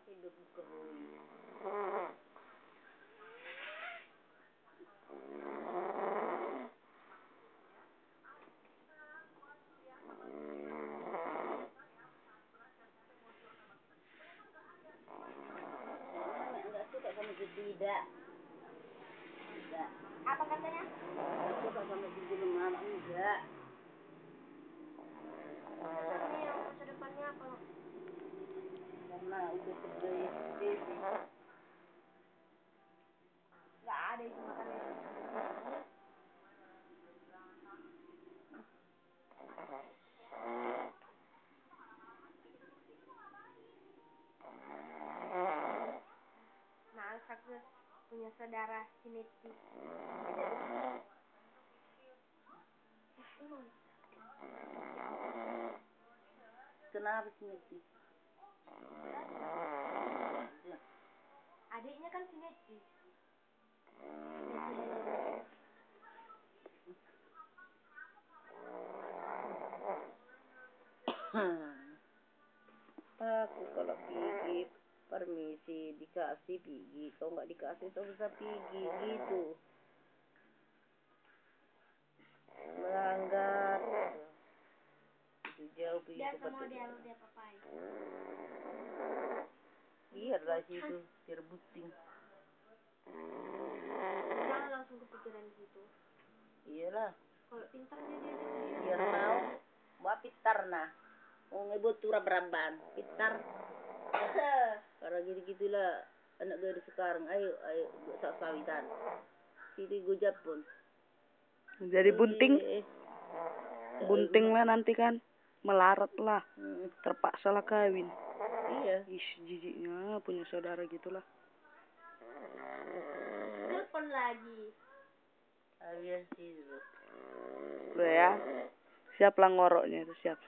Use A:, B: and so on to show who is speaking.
A: hidup kebun. Enggak suka sama si tidak.
B: Apa katanya?
A: Enggak suka sama si jelema enggak.
B: Ini yang masa depannya apa?
A: Karena udah sebagai istri sih.
B: Nggak ada itu makannya. Nah, aku punya saudara genetik.
A: Kenapa sih Neti?
B: Adiknya kan genetik.
A: Aku kalau pergi permisi dikasih pergi, kalau nggak dikasih tuh bisa pergi gitu. Melanggar. Itu jauh pergi
B: Dia
A: ke
B: sama
A: tempat
B: dia papai.
A: biarlah situ terbuting.
B: Jangan langsung kepikiran gitu.
A: Iyalah.
B: Kalau pintarnya dia sendiri.
A: Biar mau, buat pintar nah. Mau ngebut turah beramban, pintar. Karena gitu-gitulah anak gadis sekarang. Ayo sak sawitan. Sini gojap pun.
C: Jadi bunting. Bunting lah nanti kan. Melarat lah. Terpaksa lah kawin.
A: Iya.
C: Jijiknya punya saudara gitulah.
B: Telepon lagi.
A: Abian sih dulu.
C: Udah ya. Siap lah ngoroknya itu, siap.